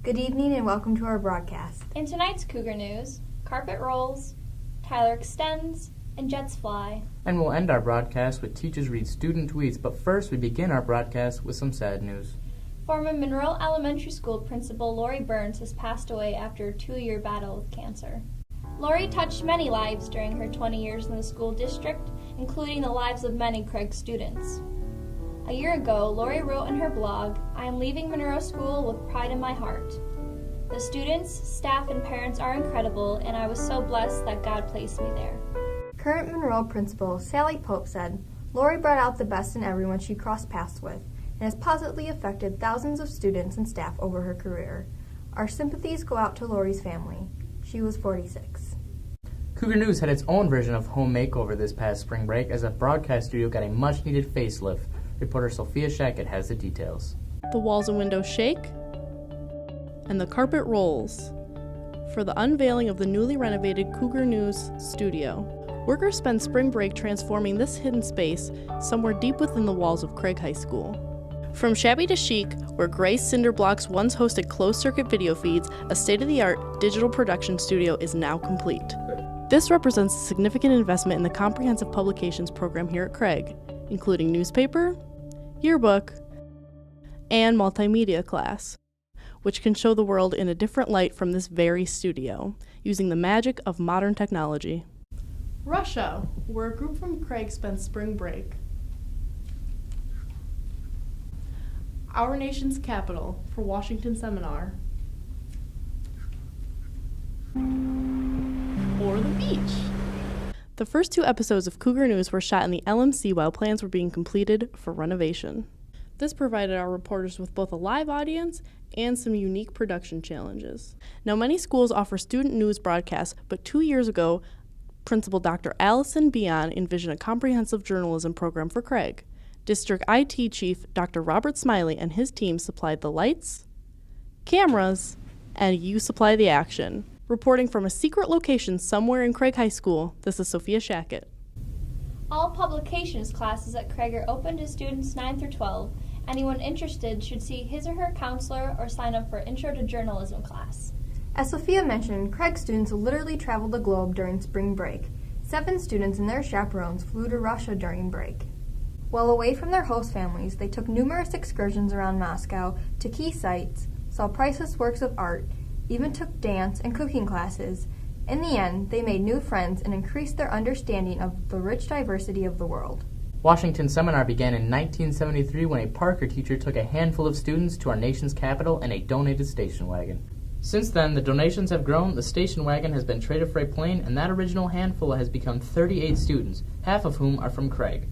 Good evening and welcome to our broadcast. In tonight's Cougar News, carpet rolls, Tyler extends, and jets fly. And we'll end our broadcast with teachers read student tweets, but first we begin our broadcast with some sad news. Former Monroe Elementary School Principal Jorie Myers has passed away after a 2-year battle with cancer. Jorie touched many lives during her 20 years in the school district, including the lives of many Craig students. A year ago, Jorie wrote in her blog, "I am leaving Monroe School with pride in my heart. The students, staff, and parents are incredible, and I was so blessed that God placed me there." Current Monroe Principal Sally Pope said, "Jorie brought out the best in everyone she crossed paths with and has positively affected thousands of students and staff over her career. Our sympathies go out to Lori's family. She was 46. Cougar News had its own version of home makeover this past spring break as a broadcast studio got a much-needed facelift. Reporter Sophia Shackett has the details. The walls and windows shake, and the carpet rolls for the unveiling of the newly renovated Cougar News studio. Workers spend spring break transforming this hidden space somewhere deep within the walls of Craig High School. From shabby to chic, where gray cinder blocks once hosted closed-circuit video feeds, a state-of-the-art digital production studio is now complete. This represents a significant investment in the comprehensive publications program here at Craig, including newspaper, yearbook, and multimedia class, which can show the world in a different light from this very studio, using the magic of modern technology. Russia, where a group from Craig spent spring break. Our nation's capital for Washington seminar. Or the beach. The first 2 episodes of Cougar News were shot in the LMC while plans were being completed for renovation. This provided our reporters with both a live audience and some unique production challenges. Now, many schools offer student news broadcasts, but 2 years ago, Principal Dr. Allison Bion envisioned a comprehensive journalism program for Craig. District IT Chief Dr. Robert Smiley and his team supplied the lights, cameras, and you supply the action. Reporting from a secret location somewhere in Craig High School, this is Sophia Shackett. All publications classes at Craig are open to students 9 through 12. Anyone interested should see his or her counselor or sign up for Intro to Journalism class. As Sophia mentioned, Craig students literally traveled the globe during spring break. 7 students and their chaperones flew to Russia during break. While away from their host families, they took numerous excursions around Moscow to key sites, saw priceless works of art, even took dance and cooking classes. In the end, they made new friends and increased their understanding of the rich diversity of the world. Washington Seminar began in 1973 when a Parker teacher took a handful of students to our nation's capital in a donated station wagon. Since then, the donations have grown, the station wagon has been traded for a plane, and that original handful has become 38 students, half of whom are from Craig.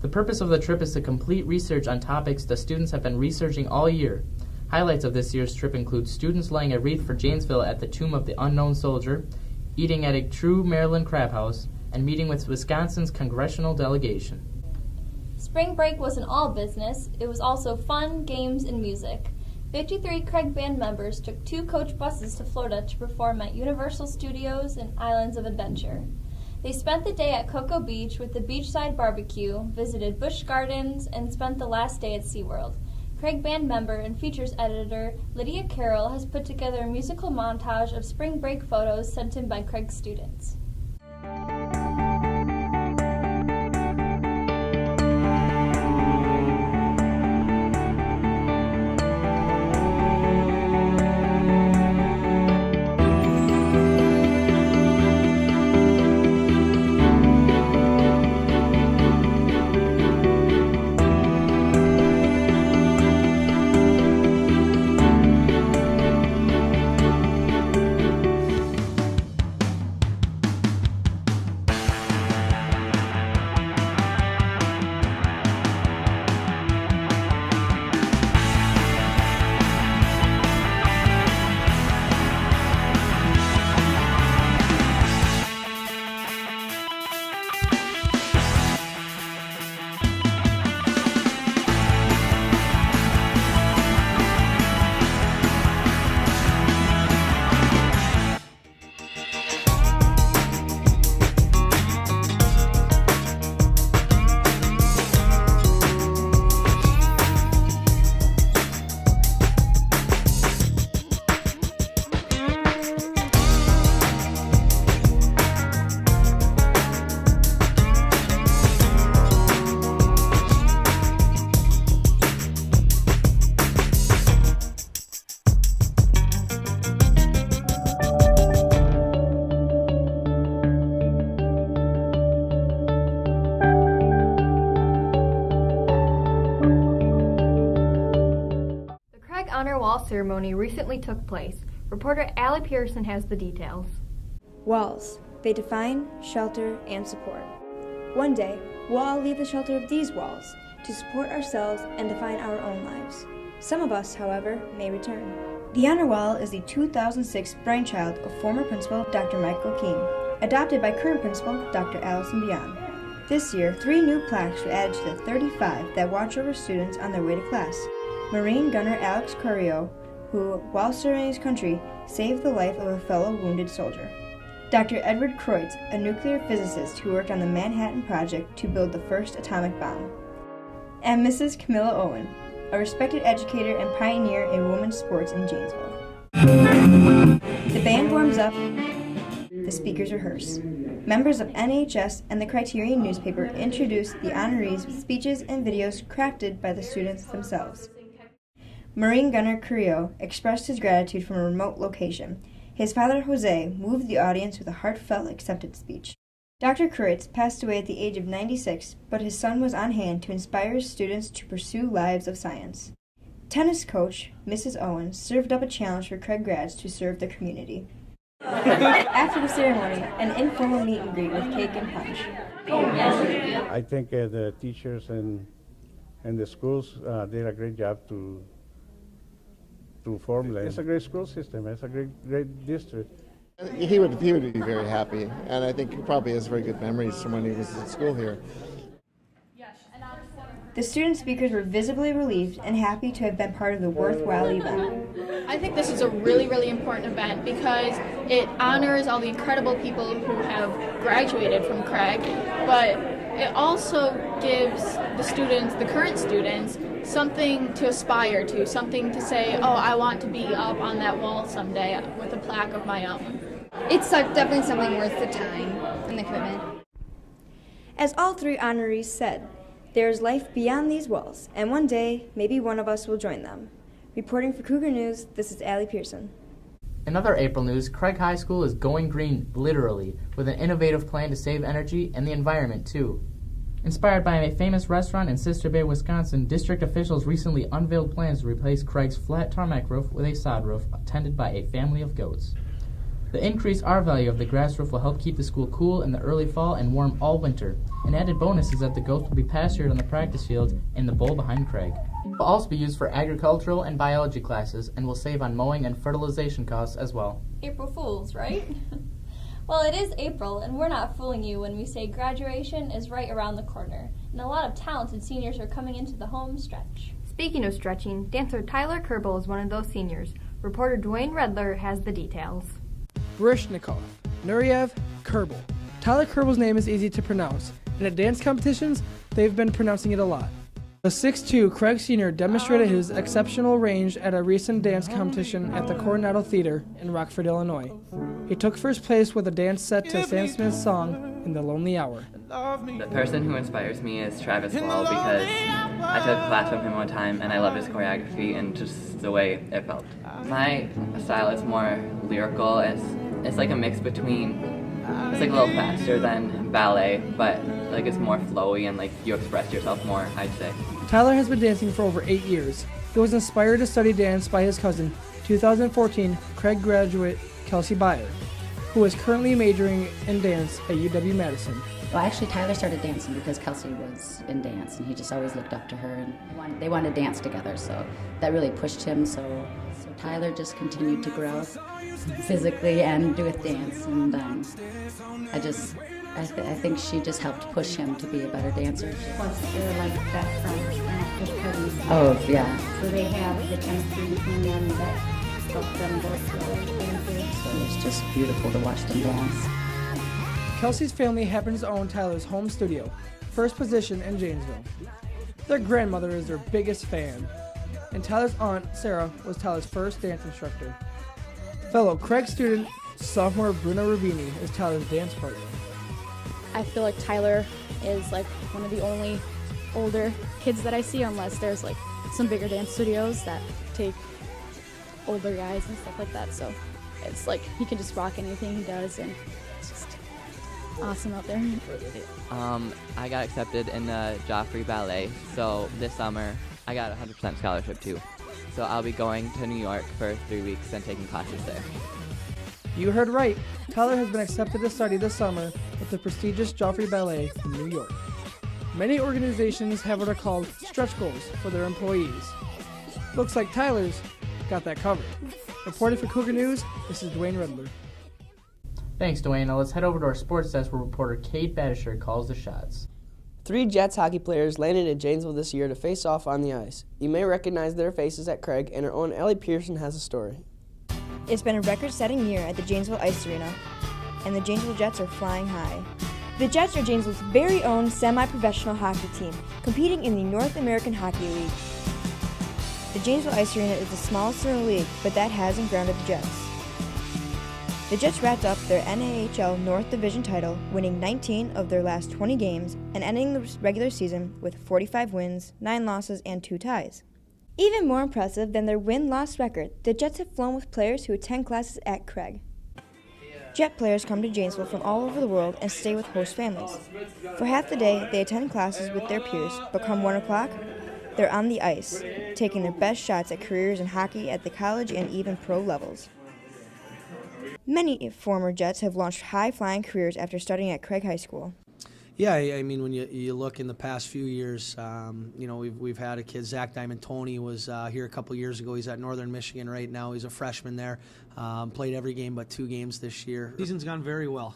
The purpose of the trip is to complete research on topics the students have been researching all year. Highlights of this year's trip include students laying a wreath for Janesville at the Tomb of the Unknown Soldier, eating at a true Maryland crab house, and meeting with Wisconsin's congressional delegation. Spring break wasn't all business. It was also fun, games, and music. 53 Craig band members took 2 coach buses to Florida to perform at Universal Studios and Islands of Adventure. They spent the day at Cocoa Beach with the beachside barbecue, visited Busch Gardens, and spent the last day at SeaWorld. Craig band member and features editor Lydia Carroll has put together a musical montage of spring break photos sent in by Craig students. ceremony recently took place. Reporter Allie Pearson has the details. Walls. They define, shelter, and support. One day, we'll all leave the shelter of these walls to support ourselves and define our own lives. Some of us, however, may return. The Honor Wall is the 2006 brainchild of former principal Dr. Michael Keene, adopted by current principal Dr. Allison Beyond. This year, 3 new plaques were added to the 35 that watch over students on their way to class. Marine gunner Alex Carroll, who, while serving his country, saved the life of a fellow wounded soldier. Dr. Edward Kreutz, a nuclear physicist who worked on the Manhattan Project to build the first atomic bomb. And Mrs. Camilla Owen, a respected educator and pioneer in women's sports in Janesville. The band warms up, the speakers rehearse. Members of NHS and the Criterion newspaper introduce the honorees with speeches and videos crafted by the students themselves. Marine gunner Carrillo expressed his gratitude from a remote location. His father, Jose, moved the audience with a heartfelt acceptance speech. Dr. Kreutz passed away at the age of 96, but his son was on hand to inspire his students to pursue lives of science. Tennis coach Mrs. Owens served up a challenge for Craig grads to serve the community. After the ceremony, an informal meet and greet with cake and punch. I think the teachers and the schools did a great job to formulate. It's a great school system. It's a great district. He would be very happy, and I think he probably has very good memories from when he was at school here. The student speakers were visibly relieved and happy to have been part of the worthwhile event. I think this is a really, really important event because it honors all the incredible people who have graduated from Craig, but it also gives the students, the current students, something to aspire to, something to say, oh, I want to be up on that wall someday with a plaque of my own. It's definitely something worth the time and the commitment. As all 3 honorees said, there is life beyond these walls, and one day, maybe one of us will join them. Reporting for Cougar News, this is Allie Pearson. In other April news, Craig High School is going green, literally, with an innovative plan to save energy and the environment, too. Inspired by a famous restaurant in Sister Bay, Wisconsin, district officials recently unveiled plans to replace Craig's flat tarmac roof with a sod roof tended by a family of goats. The increased R value of the grass roof will help keep the school cool in the early fall and warm all winter. An added bonus is that the goats will be pastured on the practice field in the bowl behind Craig. It will also be used for agricultural and biology classes and will save on mowing and fertilization costs as well. April Fools, right? Well, it is April, and we're not fooling you when we say graduation is right around the corner, and a lot of talented seniors are coming into the home stretch. Speaking of stretching, dancer Tyler Kerbel is one of those seniors. Reporter Dwayne Redler has the details. Barishnikov, Nureyev, Kerbel. Tyler Kerbel's name is easy to pronounce, and at dance competitions, they've been pronouncing it a lot. The 6'2" Craig Sr. demonstrated his exceptional range at a recent dance competition at the Coronado Theater in Rockford, Illinois. He took first place with a dance set to Sam Smith's song, In the Lonely Hour. The person who inspires me is Travis Wall because I took a class from him one time and I loved his choreography and just the way it felt. My style is more lyrical. It's like a mix between, it's like a little faster than ballet, but like it's more flowy and like you express yourself more, I'd say. Tyler has been dancing for over 8 years. He was inspired to study dance by his cousin, 2014 Craig graduate Kelsey Byer, who is currently majoring in dance at UW-Madison. Well, actually, Tyler started dancing because Kelsey was in dance, and he just always looked up to her, and they wanted to dance together, so that really pushed him. So Tyler just continued to grow physically and with dance, and I think she just helped push him to be a better dancer. Plus, they're like best friends, just cousins. Oh, yeah. So they have the chemistry between them that helps them both grow. So it's just beautiful to watch them dance. Kelsey's family happens to own Tyler's home studio, First Position in Janesville. Their grandmother is their biggest fan, and Tyler's aunt, Sarah, was Tyler's first dance instructor. Fellow Craig student, sophomore Bruno Rubini, is Tyler's dance partner. I feel like Tyler is like one of the only older kids that I see, unless there's like some bigger dance studios that take older guys and stuff like that. So it's like he can just rock anything he does, and it's just awesome out there. I got accepted in the Joffrey Ballet, so this summer I got a 100% scholarship too. so I'll be going to New York for 3 weeks and taking classes there. You heard right. Tyler has been accepted to study this summer at the prestigious Joffrey Ballet in New York. Many organizations have what are called stretch goals for their employees. Looks like Tyler's got that covered. Reporting for Cougar News, this is Dwayne Redler. Thanks, Dwayne. Now let's head over to our sports desk where reporter Kate Badisher calls the shots. 3 Jets hockey players landed at Janesville this year to face off on the ice. You may recognize their faces at Craig, and our own Ellie Pearson has a story. It's been a record-setting year at the Janesville Ice Arena, and the Janesville Jets are flying high. The Jets are Janesville's very own semi-professional hockey team, competing in the North American Hockey League. The Janesville Ice Arena is the smallest in the league, but that hasn't grounded the Jets. The Jets wrapped up their NAHL North Division title, winning 19 of their last 20 games and ending the regular season with 45 wins, 9 losses, and 2 ties. Even more impressive than their win-loss record, the Jets have flown with players who attend classes at Craig. Jet players come to Janesville from all over the world and stay with host families. For half the day, they attend classes with their peers, but come 1 o'clock, they're on the ice, taking their best shots at careers in hockey at the college and even pro levels. Many former Jets have launched high-flying careers after studying at Craig High School. Yeah, I mean, when you look in the past few years, we've had a kid, Zach Diamond Tony was here a couple years ago. He's at Northern Michigan right now. He's a freshman there. Played every game but 2 games this year. Season's gone very well.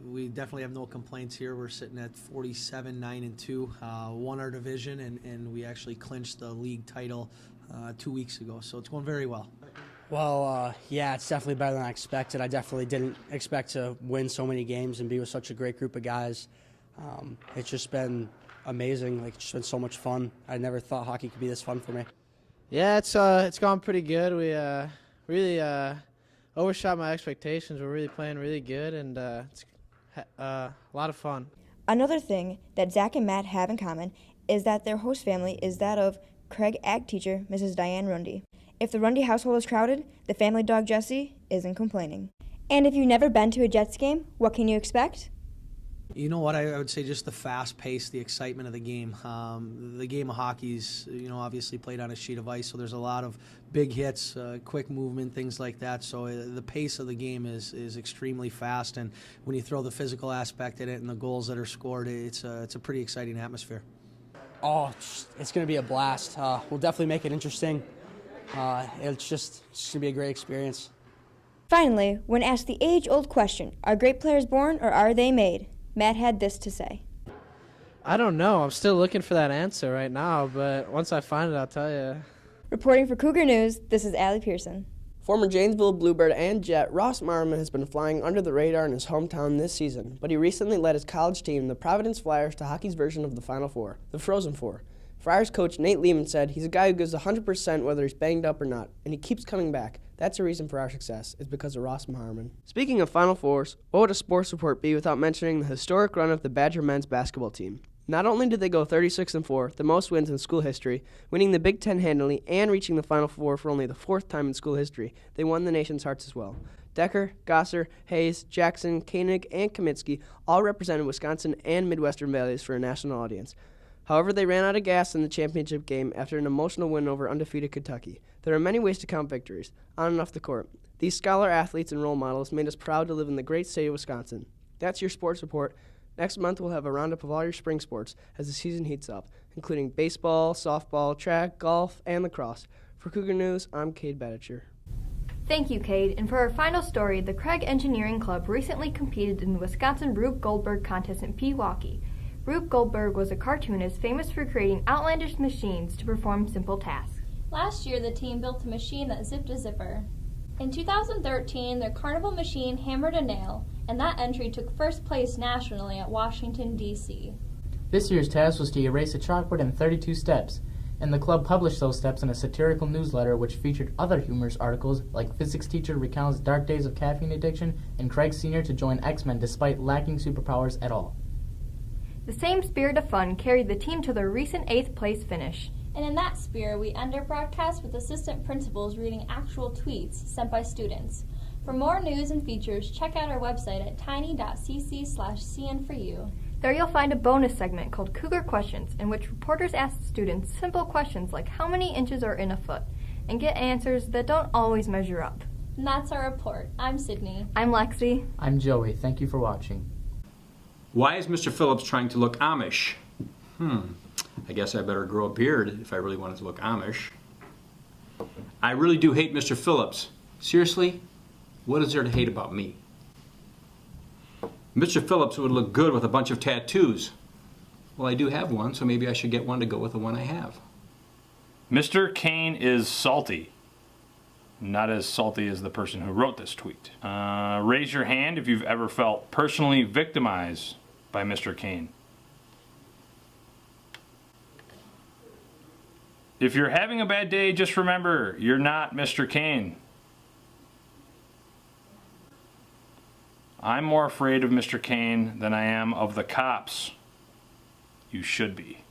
We definitely have no complaints here. We're sitting at 47-9-2, won our division, and we actually clinched the league title 2 weeks ago. So it's going very well. Well, yeah, it's definitely better than I expected. I definitely didn't expect to win so many games and be with such a great group of guys. It's just been amazing. It's just been so much fun. I never thought hockey could be this fun for me. Yeah, it's gone pretty good. We really overshot my expectations. We're really playing really good, and it's a lot of fun. Another thing that Zach and Matt have in common is that their host family is that of Craig ag teacher Mrs. Diane Rundy. If the Rundy household is crowded, the family dog Jesse isn't complaining. And if you've never been to a Jets game, what can you expect? You know what, I would say just the fast pace, the excitement of the game. The game of hockey's, obviously played on a sheet of ice, so there's a lot of big hits, quick movement, things like that. So the pace of the game is extremely fast, and when you throw the physical aspect in it and the goals that are scored, it's a pretty exciting atmosphere. Oh, it's going to be a blast. We'll definitely make it interesting. It's just going to be a great experience. Finally, when asked the age-old question, are great players born or are they made? Matt had this to say. I don't know. I'm still looking for that answer right now, but once I find it, I'll tell you. Reporting for Cougar News, this is Allie Pearson. Former Janesville Bluebird and Jet Ross Marmon has been flying under the radar in his hometown this season, but he recently led his college team, the Providence Flyers, to hockey's version of the Final Four, the Frozen Four. Friars coach Nate Lehman said he's a guy who gives 100% whether he's banged up or not, and he keeps coming back. That's the reason for our success. It's because of Ross Maharman. Speaking of Final Fours, what would a sports report be without mentioning the historic run of the Badger men's basketball team? Not only did they go 36-4, the most wins in school history, winning the Big Ten handily and reaching the Final Four for only the 4th time in school history, they won the nation's hearts as well. Decker, Gosser, Hayes, Jackson, Koenig, and Kamitsky all represented Wisconsin and Midwestern Valleys for a national audience. However, they ran out of gas in the championship game after an emotional win over undefeated Kentucky. There are many ways to count victories, on and off the court. These scholar athletes and role models made us proud to live in the great state of Wisconsin. That's your sports report. Next month, we'll have a roundup of all your spring sports as the season heats up, including baseball, softball, track, golf, and lacrosse. For Cougar News, I'm Cade Baditcher. Thank you, Cade. And for our final story, the Craig Engineering Club recently competed in the Wisconsin Rube Goldberg contest in Pewaukee. Rube Goldberg was a cartoonist famous for creating outlandish machines to perform simple tasks. Last year, the team built a machine that zipped a zipper. In 2013, their carnival machine hammered a nail, and that entry took first place nationally at Washington, D.C. This year's task was to erase a chalkboard in 32 steps, and the club published those steps in a satirical newsletter which featured other humorous articles like Physics Teacher Recounts Dark Days of Caffeine Addiction and Craig Sr. to join X-Men despite lacking superpowers at all. The same spirit of fun carried the team to their recent 8th place finish. And in that spirit, we end our broadcast with assistant principals reading actual tweets sent by students. For more news and features, check out our website at tiny.cc/CN4U. There you'll find a bonus segment called Cougar Questions, in which reporters ask students simple questions like how many inches are in a foot. and get answers that don't always measure up. And that's our report. I'm Sydney. I'm Lexi. I'm Joey. Thank you for watching. Why is Mr. Phillips trying to look Amish? I guess I better grow a beard if I really wanted to look Amish. I really do hate Mr. Phillips. Seriously? What is there to hate about me? Mr. Phillips would look good with a bunch of tattoos. Well, I do have one, so maybe I should get one to go with the one I have. Mr. Kane is salty. Not as salty as the person who wrote this tweet. Raise your hand if you've ever felt personally victimized by Mr. Kane. If you're having a bad day, just remember, you're not Mr. Kane. I'm more afraid of Mr. Kane than I am of the cops. You should be.